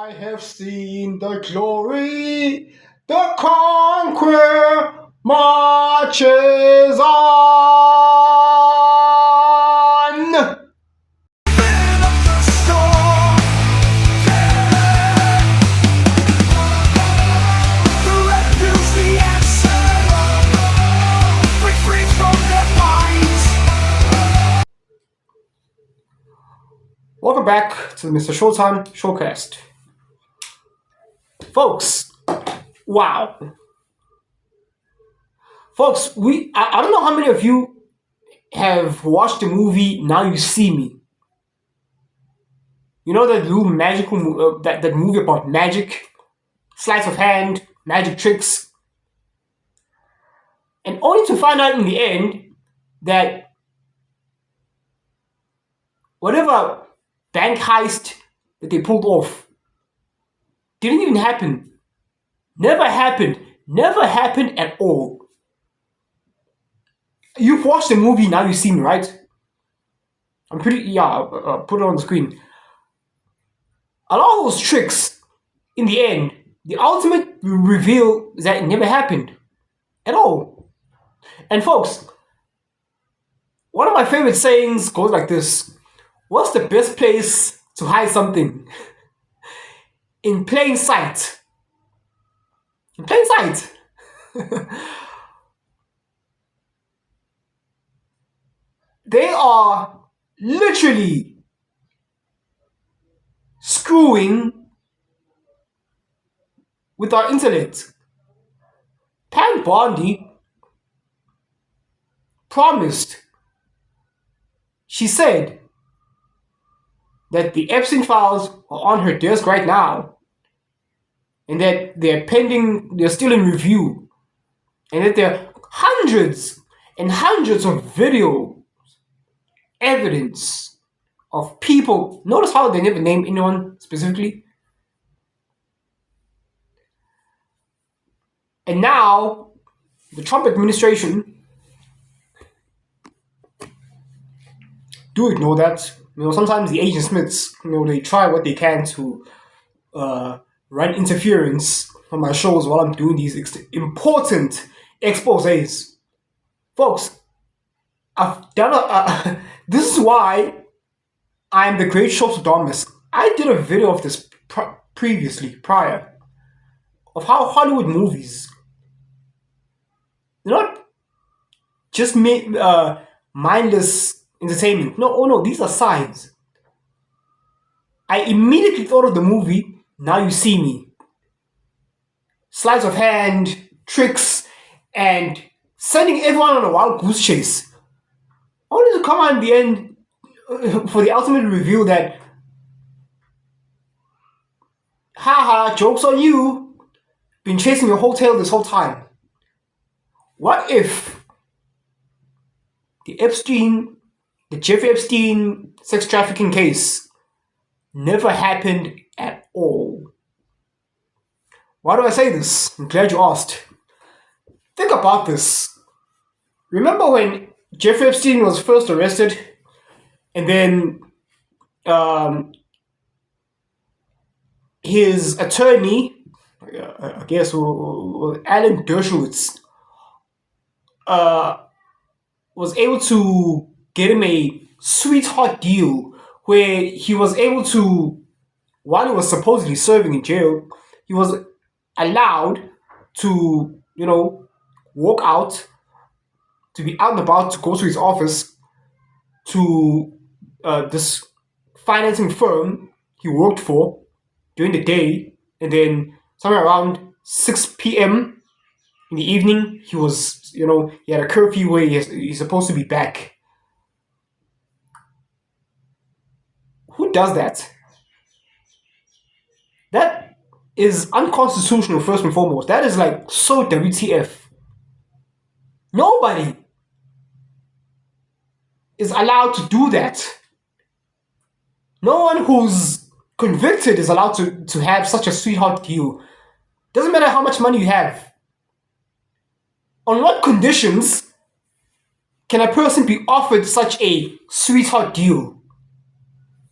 I have seen the glory, the conquer marches on. Welcome back to the MrShowTym Showcast. Folks, wow. Folks, I don't know how many of you have watched the movie Now You See Me. You know that little magical, that movie about magic, sleight of hand, magic tricks, and only to find out in the end that whatever bank heist that they pulled off didn't even happen. Never happened. Never happened at all. You've watched the movie Now You See Me, right? I'm pretty, I'll put it on the screen. A lot of those tricks, in the end, the ultimate reveal is that it never happened at all. And folks, one of my favorite sayings goes like this: what's the best place to hide something? In plain sight. In plain sight. They are literally screwing with our intellect. Pam Bondi promised, she said, that the Epstein files are on her desk right now, and that they're still in review, and that there are hundreds and hundreds of video evidence of people. Notice how they never name anyone specifically. And now the Trump administration do ignore that. Sometimes the Agent Smiths, they try what they can to run interference on my shows while I'm doing these important exposés. Folks, I've done this is why I'm the great Showtym. I did a video of this prior, of how Hollywood movies, they're not just mindless entertainment. No, these are signs. I immediately thought of the movie Now You See Me. Sleights of hand, tricks, and sending everyone on a wild goose chase. Only to come out in the end for the ultimate reveal that, haha, joke's on you, been chasing your whole tail this whole time. What if the Jeffrey Epstein sex trafficking case never happened at all? Why do I say this? I'm glad you asked. Think about this. Remember when Jeffrey Epstein was first arrested, and then his attorney, I guess, Alan Dershowitz, was able to get him a sweetheart deal where he was able to, while he was supposedly serving in jail, he was allowed to, walk out, to be out and about, to go to his office, to this financing firm he worked for during the day, and then somewhere around 6 p.m. in the evening, he was, he had a curfew where he's supposed to be back. Who does that? That is unconstitutional, first and foremost. That is like so WTF. Nobody is allowed to do that. No one who's convicted is allowed to have such a sweetheart deal. Doesn't matter how much money you have. On what conditions can a person be offered such a sweetheart deal?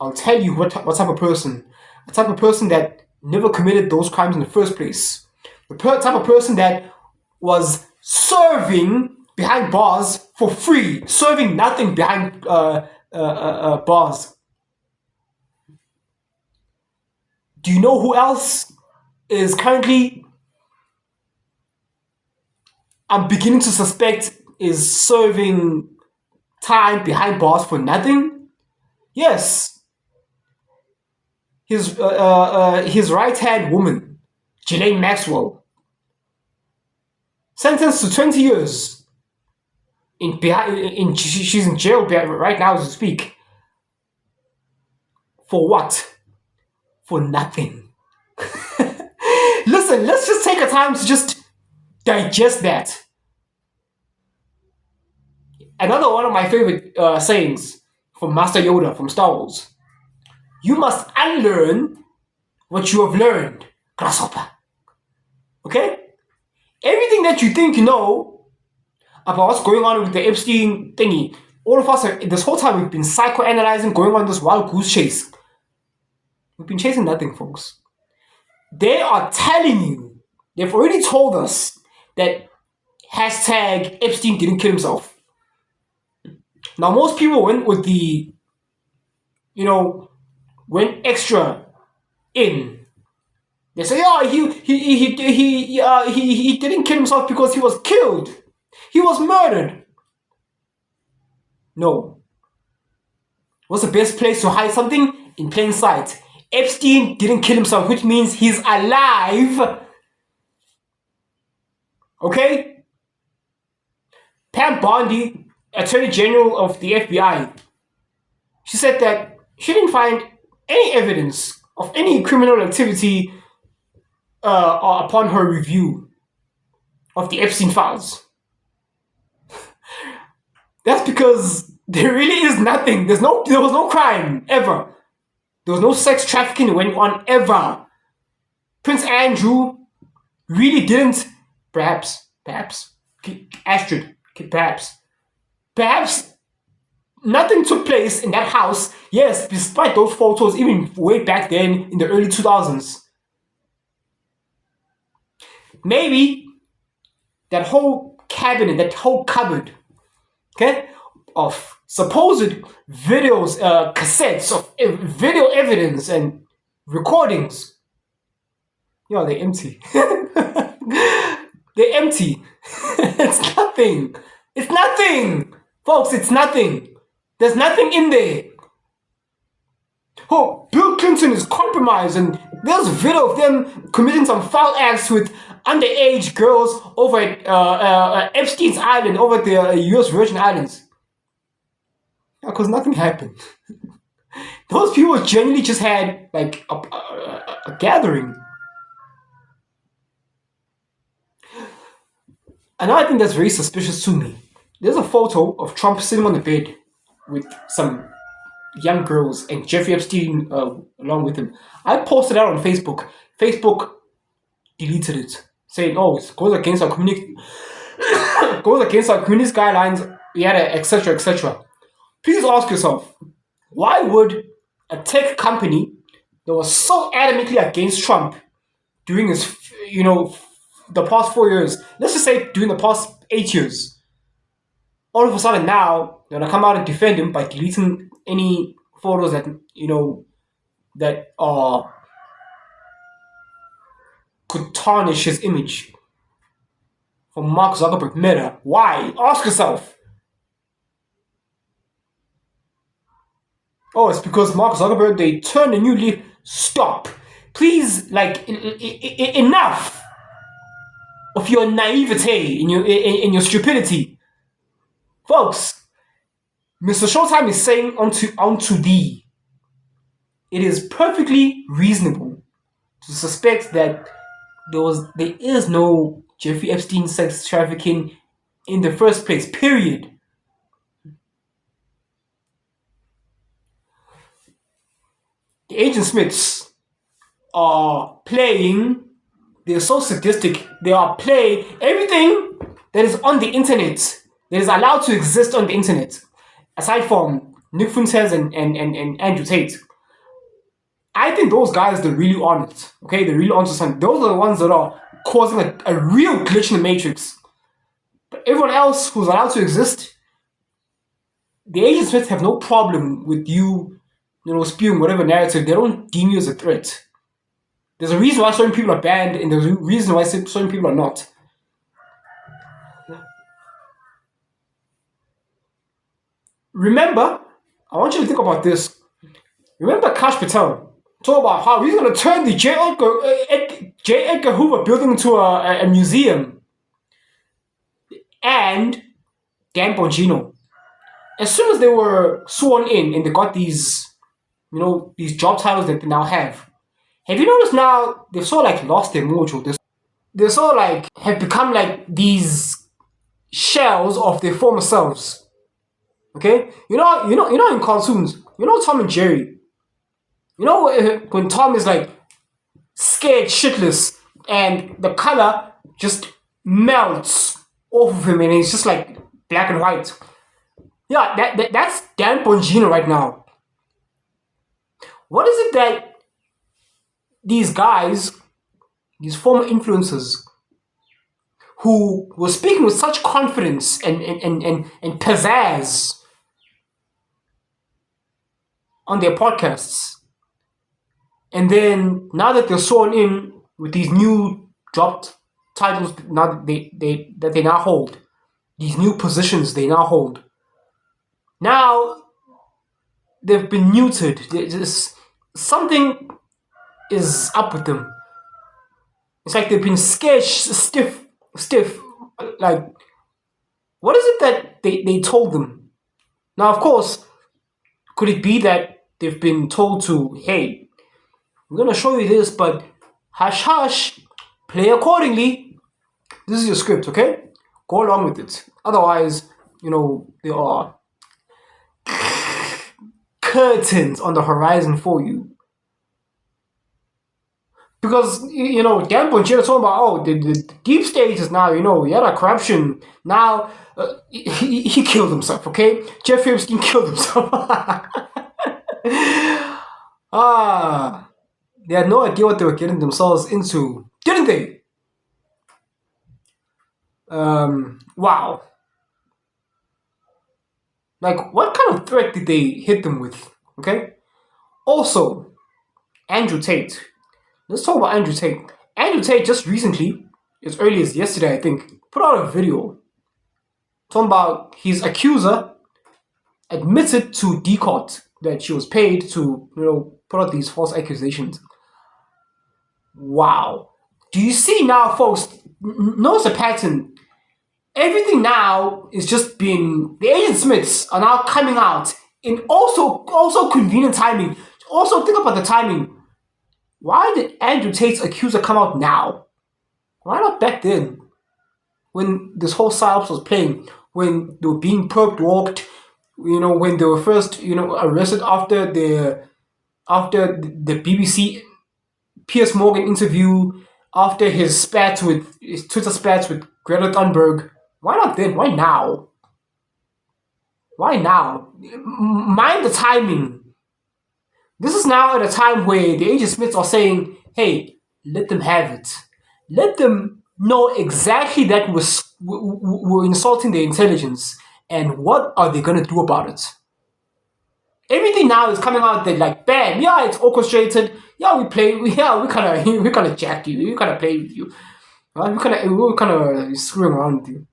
I'll tell you what type of person. A type of person that never committed those crimes in the first place. The type of person that was serving behind bars for free, serving nothing behind bars. Do you know who else is currently, I'm beginning to suspect, is serving time behind bars for nothing? Yes. His right-hand woman, Ghislaine Maxwell, sentenced to 20 years. She's in jail right now as we speak. For what? For nothing. Listen, let's just take a time to just digest that. Another one of my favorite sayings from Master Yoda from Star Wars. You must unlearn what you have learned, grasshopper. Okay? Everything that you think you know about what's going on with the Epstein thingy, all of us, this whole time we've been psychoanalyzing, going on this wild goose chase. We've been chasing nothing, folks. They are telling you, they've already told us that hashtag Epstein didn't kill himself. Now, most people went with the, went extra in. They say, oh, he didn't kill himself because he was killed. He was murdered. No. What's the best place to hide something? In plain sight. Epstein didn't kill himself, which means he's alive. Okay? Pam Bondi, Attorney General of the FBI, she said that she didn't find any evidence of any criminal activity upon her review of the Epstein files. That's because there really is nothing. There was no crime ever. There was no sex trafficking that went on ever. Prince Andrew really didn't. Perhaps, Astrid, perhaps nothing took place in that house. Yes, despite those photos, even way back then in the early 2000s. Maybe that whole cabinet, that whole cupboard, okay, of supposed videos, cassettes of video evidence and recordings, they're empty. They're empty. It's nothing. It's nothing. Folks, it's nothing. There's nothing in there. Oh, Bill Clinton is compromised and there's a video of them committing some foul acts with underage girls over at Epstein's Island, over at the US Virgin Islands. Because nothing happened. Those people genuinely just had like a gathering. Another thing that's very suspicious to me, there's a photo of Trump sitting on the bed with some young girls and Jeffrey Epstein along with him. I posted that on Facebook. Facebook deleted it, saying, "Oh, it goes against our community, communist guidelines, yada, etc., etc." Please ask yourself, why would a tech company that was so adamantly against Trump during his, the past 4 years, let's just say during the past 8 years, all of a sudden now they're gonna come out and defend him by deleting any photos that that could tarnish his image from Mark Zuckerberg Meta? Why? Ask yourself. Oh, it's because Mark Zuckerberg, they turned a new leaf. Stop. Please, enough of your naivete in your stupidity. Folks, MrShowTym is saying unto thee, it is perfectly reasonable to suspect that there is no Jeffrey Epstein sex trafficking in the first place, period. The Agent Smiths are playing, they're so sadistic, they are playing everything that is on the internet, that is allowed to exist on the internet, aside from Nick Fuentes and Andrew Tate. I think those guys, they're really on it. Okay, they're really onto something. Those are the ones that are causing a real glitch in the matrix. But everyone else who's allowed to exist, the Agent Smiths have no problem with you, spewing whatever narrative. They don't deem you as a threat. There's a reason why certain people are banned, and there's a reason why certain people are not. Remember, I want you to think about this. Remember Kash Patel talk about how he's going to turn the J. Edgar Hoover building into a museum, and Dan Bongino. As soon as they were sworn in and they got these job titles that they now have you noticed now they've sort of like lost their mojo? They sort of like have become like these shells of their former selves. Okay, in cartoons, Tom and Jerry. When Tom is like scared shitless and the color just melts off of him and it's just like black and white. Yeah, that's Dan Bongino right now. What is it that these guys, these former influencers, who were speaking with such confidence and pizzazz on their podcasts, and then now that they're sworn in with these new dropped titles now that they now hold, these new positions they now hold, now they've been neutered. Something is up with them. It's like they've been scared stiff. Like, what is it that they told them? Now, of course, could it be that they've been told to, hey, we're going to show you this, but hush hush, play accordingly. This is your script, okay? Go along with it. Otherwise, there are curtains on the horizon for you. Because, Dan Bongino talking about, the deep state is now, yada corruption. Now, he killed himself, okay? Jeffrey Epstein killed himself. They had no idea what they were getting themselves into, didn't they? Wow. Like, what kind of threat did they hit them with, okay? Also, Andrew Tate. Let's talk about Andrew Tate. Andrew Tate just recently, as early as yesterday, I think, put out a video talking about his accuser admitted to DIICOT that she was paid to, put out these false accusations. Wow. Do you see now, folks? Notice a pattern. Everything now is just being, the Agent Smiths are now coming out in also convenient timing. Also, think about the timing. Why did Andrew Tate's accuser come out now? Why not back then? When this whole psyops was playing, when they were being perp walked, when they were first, arrested after the BBC Piers Morgan interview, after his Twitter spats with Greta Thunberg. Why not then? Why now? Why now? Mind the timing. This is now at a time where the Agent Smiths are saying, hey, let them have it. Let them know exactly that we're insulting their intelligence and what are they going to do about it. Everything now is coming out that like, bam, yeah, it's orchestrated. Yeah, we kind of jack you. We kind of play with you. We're kind of screwing around with you.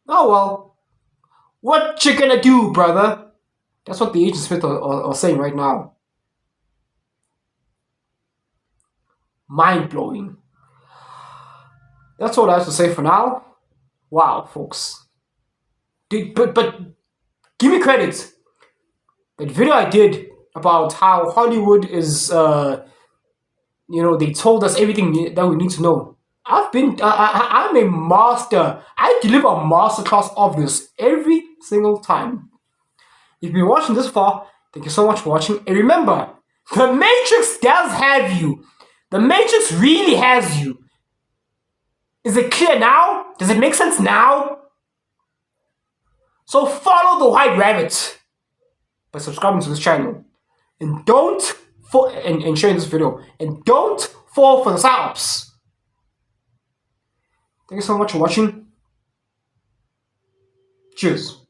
Oh, well. What you gonna do, brother? That's what the Agent Smiths are saying right now. Mind-blowing. That's all I have to say for now. Wow, folks. But give me credit. That video I did about how Hollywood is, they told us everything that we need to know. I'm a master. I deliver a masterclass of this every single time. If you've been watching this far, thank you so much for watching. And remember, the Matrix does have you. The Matrix really has you. Is it clear now? Does it make sense now? So follow the White Rabbit by subscribing to this channel. And don't and sharing this video. And don't fall for the psyops. Thank you so much for watching. Cheers.